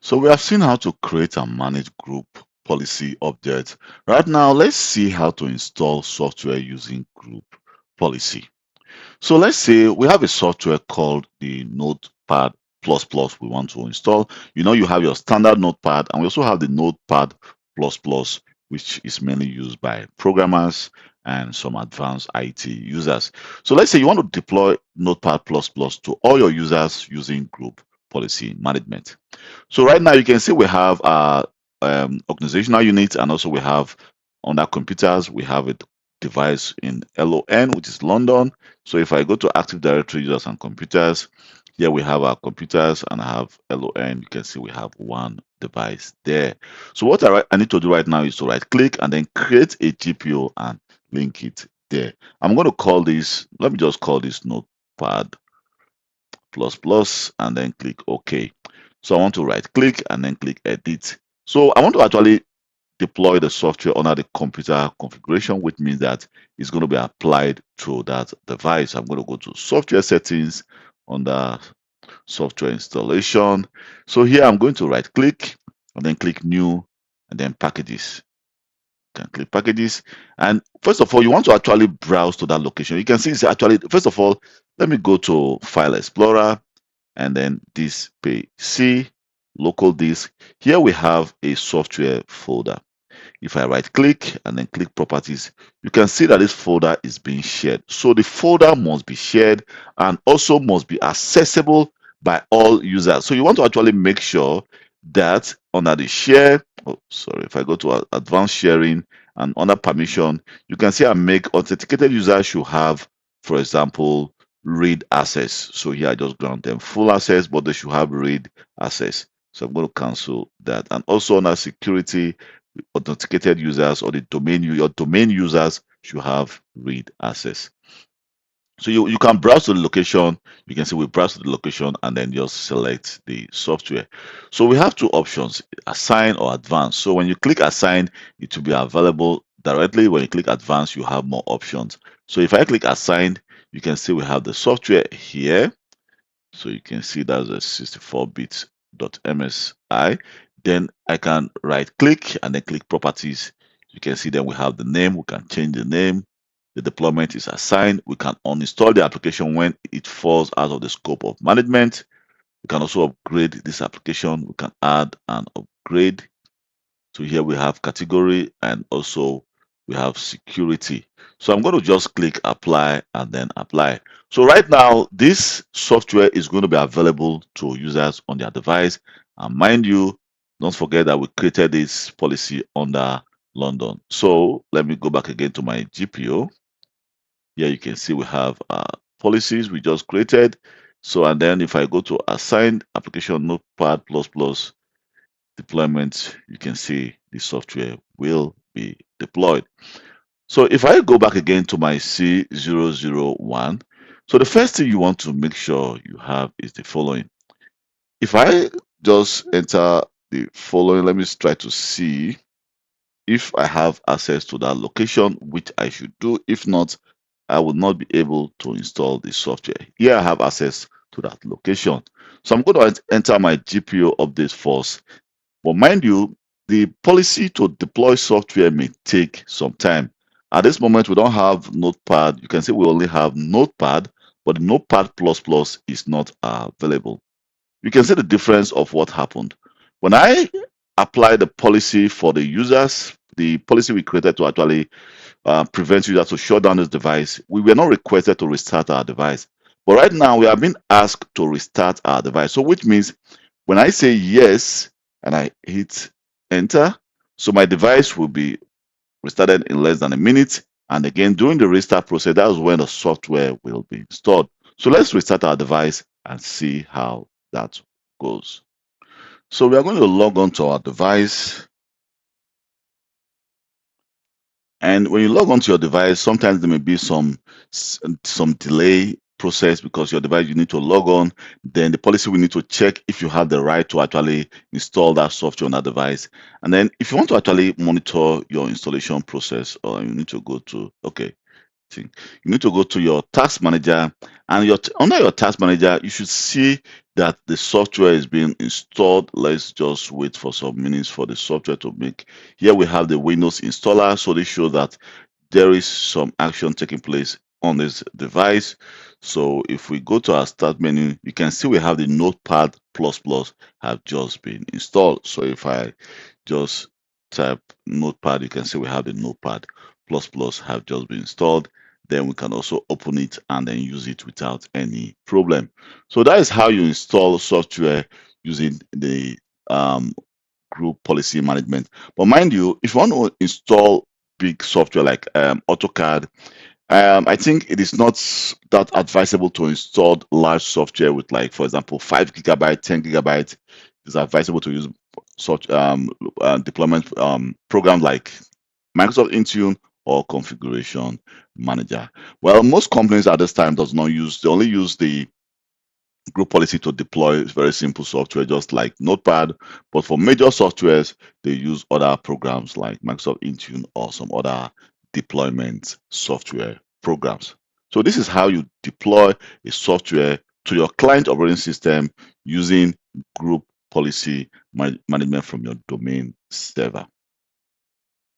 So we have seen how to create and manage group policy objects. Right now, let's see how to install software using group policy. So let's say we have a software called the Notepad plus plus we want to install. You know, you have your standard Notepad, and we also have the Notepad plus plus, which is mainly used by programmers and some advanced IT users. So let's say you want to deploy Notepad plus plus to all your users using group policy management. So right now you can see we have our organizational unit, and also we have under computers, we have a device in LON, which is London. So if I go to Active Directory users and computers, here we have our computers and I have LON. You can see we have one device there. So what I need to do right now is to right click and then create a GPO and link it there. I'm going to call this, let me just call this Notepad plus plus and then click OK. So I want to right click and then click edit. So I want to actually deploy the software under the computer configuration, which means that it's going to be applied to that device. I'm going to go to software settings under software installation. So here I'm going to right click and then click new and then packages. You can click packages. And first of all, you want to actually browse to that location. You can see it's actually, first of all, let me go to File Explorer and then this page C, local disk. Here we have a software folder. If I right click and then click properties, you can see that this folder is being shared. So the folder must be shared and also must be accessible by all users. So you want to actually make sure that under the share, oh sorry, if I go to advanced sharing and under permission, you can see I make authenticated users should have, for example, read access. So here I just grant them full access, but they should have read access. So I'm going to cancel that. And also under security, authenticated users or the domain your domain users should have read access. So you can browse to the location. You can see we browse to the location and then just select the software. So we have two options, assign or advanced. So when you click assign, it will be available directly. When you click advanced, you have more options. So if I click assign, you can see we have the software here. So you can see that's a 64-bit .msi. Then I can right click and then click properties. You can see then we have the name. We can change the name. The deployment is assigned. We can uninstall the application when it falls out of the scope of management. We can also upgrade this application. We can add and upgrade. So here we have category and also we have security. So I'm going to just click apply and then apply. So right now, this software is going to be available to users on their device. And mind you, don't forget that we created this policy under London. So let me go back again to my GPO. Here you can see we have policies we just created. So and then if I go to assigned application notepad plus plus deployment, you can see the software will be deployed. So if I go back again to my C001, so the first thing you want to make sure you have is the following. If I just enter the following, let me try to see if I have access to that location, which I should do. If not, I will not be able to install the software. Here I have access to that location. So I'm going to enter my GPO update first. But mind you, the policy to deploy software may take some time. At this moment, we don't have Notepad. You can see we only have Notepad, but the Notepad++ is not available. You can see the difference of what happened. When I apply the policy for the users, the policy we created to actually prevent users to shut down this device, we were not requested to restart our device. But right now, we have been asked to restart our device. So which means when I say yes and I hit enter, so my device will be restarted in less than a minute. And again, during the restart process, that's when the software will be installed. So let's restart our device and see how that goes. So we are going to log on to our device. And when you log onto your device, sometimes there may be some delay process because your device you need to log on. Then the policy we need to check if you have the right to actually install that software on that device. And then if you want to actually monitor your installation process, or you need to go to thing. You need to go to your task manager, and under your task manager, you should see that the software is being installed. Let's just wait for some minutes for the software to make. Here we have the Windows installer, so this shows that there is some action taking place on this device. So if we go to our start menu, you can see we have the Notepad++ have just been installed. So if I just type Notepad, you can see we have the Notepad++ have just been installed. Then we can also open it and then use it without any problem. So that is how you install software using the group policy management. But mind you, if you want to install big software like AutoCAD, I think it is not that advisable to install large software with, like, for example, 5 GB, 10 GB. It's advisable to use such deployment programs like Microsoft Intune or Configuration Manager. Well, most companies at this time does not use. They only use the group policy to deploy very simple software just like Notepad. But for major softwares, they use other programs like Microsoft Intune or some other deployment software programs. So this is how you deploy a software to your client operating system using group policy management from your domain server.